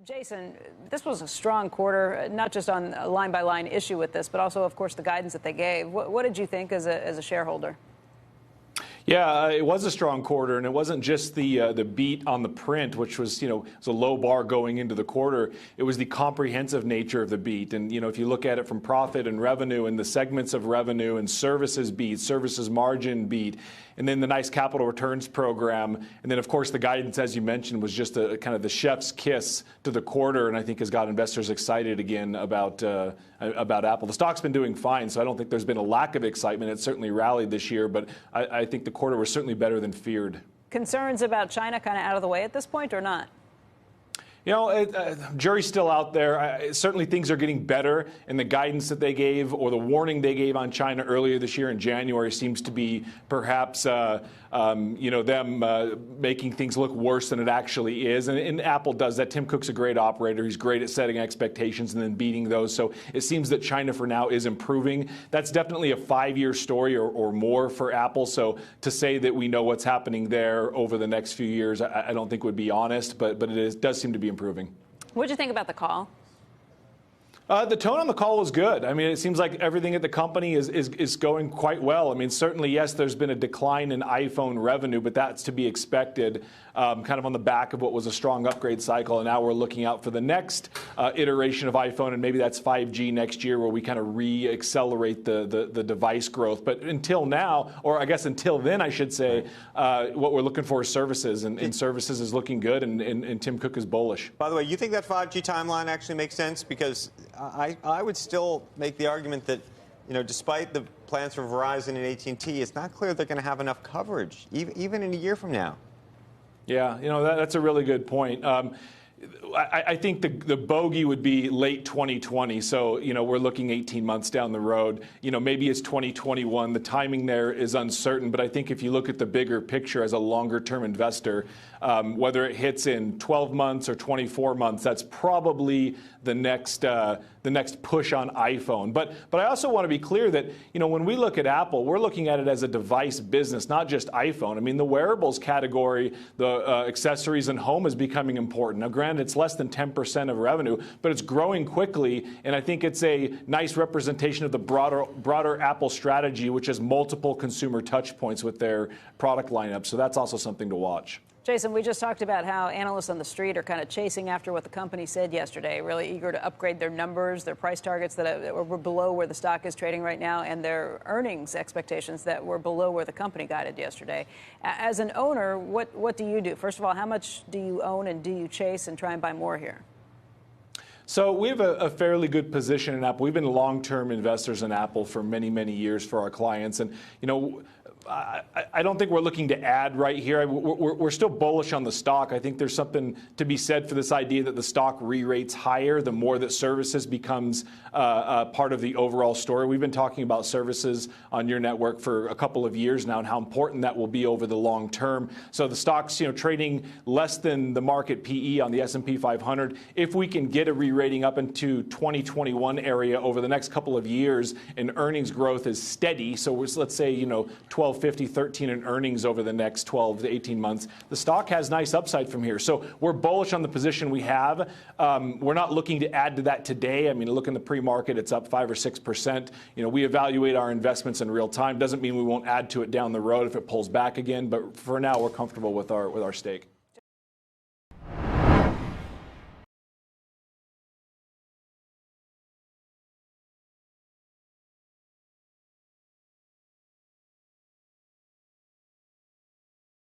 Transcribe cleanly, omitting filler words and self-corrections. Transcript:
Jason, this was a strong quarter, not just on a line-by-line issue with this, but also, of course, the guidance that they gave. What did you think as a shareholder? Yeah, it was a strong quarter, and it wasn't just the beat on the print, which was, was a low bar going into the quarter. It was the comprehensive nature of the beat. And, if you look at it from profit and revenue and the segments of revenue and services beat, services margin beat, and then the nice capital returns program. And then, of course, the guidance, as you mentioned, was just a kind of the chef's kiss to the quarter, and I think has got investors excited again about Apple. The stock's been doing fine, so I don't think there's been a lack of excitement. It certainly rallied this year, but I think the quarter was certainly better than feared. Concerns about China kind of out of the way at this point or not? Jury's still out there. Certainly things are getting better, and the guidance that they gave or the warning they gave on China earlier this year in January seems to be perhaps them making things look worse than it actually is. And Apple does that. Tim Cook's a great operator. He's great at setting expectations and then beating those. So it seems that China for now is improving. That's definitely a 5-year story or more for Apple. So to say that we know what's happening there over the next few years, I don't think would be honest, but does seem to be improving. What did you think about the call? The tone on the call was good. I mean, it seems like everything at the company is going quite well. I mean, certainly, yes, there's been a decline in iPhone revenue, but that's to be expected, kind of on the back of what was a strong upgrade cycle. And now we're looking out for the next iteration of iPhone, and maybe that's 5G next year, where we kind of re-accelerate the device growth. But until now, or I guess until then, I should say, what we're looking for is services, and services is looking good, and Tim Cook is bullish. By the way, you think that 5G timeline actually makes sense? Because I would still make the argument that, despite the plans for Verizon and AT&T, it's not clear they're going to have enough coverage, even in a year from now. Yeah, that's a really good point. I think the bogey would be late 2020. So, we're looking 18 months down the road. Maybe it's 2021. The timing there is uncertain. But I think if you look at the bigger picture as a longer-term investor, whether it hits in 12 months or 24 months, that's probably the next push on iPhone. But I also want to be clear that, when we look at Apple, we're looking at it as a device business, not just iPhone. I mean, the wearables category, the accessories and home is becoming important. Now, granted, it's less than 10% of revenue, but it's growing quickly, and I think it's a nice representation of the broader Apple strategy, which has multiple consumer touch points with their product lineup. So that's also something to watch. Jason, we just talked about how analysts on the street are kind of chasing after what the company said yesterday, really eager to upgrade their numbers, their price targets that were below where the stock is trading right now, and their earnings expectations that were below where the company guided yesterday. As an owner, what do you do? First of all, how much do you own, and do you chase and try and buy more here? So we have a fairly good position in Apple. We've been long-term investors in Apple for many, many years for our clients. And, I don't think we're looking to add right here. We're still bullish on the stock. I think there's something to be said for this idea that the stock re-rates higher the more that services becomes part of the overall story. We've been talking about services on your network for a couple of years now and how important that will be over the long term. So the stock's trading less than the market PE on the S&P 500. If we can get a re-rating up into 2021 area over the next couple of years and earnings growth is steady, so let's say 12.50, 13 in earnings over the next 12 to 18 months, the stock has nice upside from here. So we're bullish on the position we have. We're not looking to add to that today. I mean, look in the pre-market, it's up 5 or 6%. We evaluate our investments in real time. Doesn't mean we won't add to it down the road if it pulls back again. But for now, we're comfortable with our stake.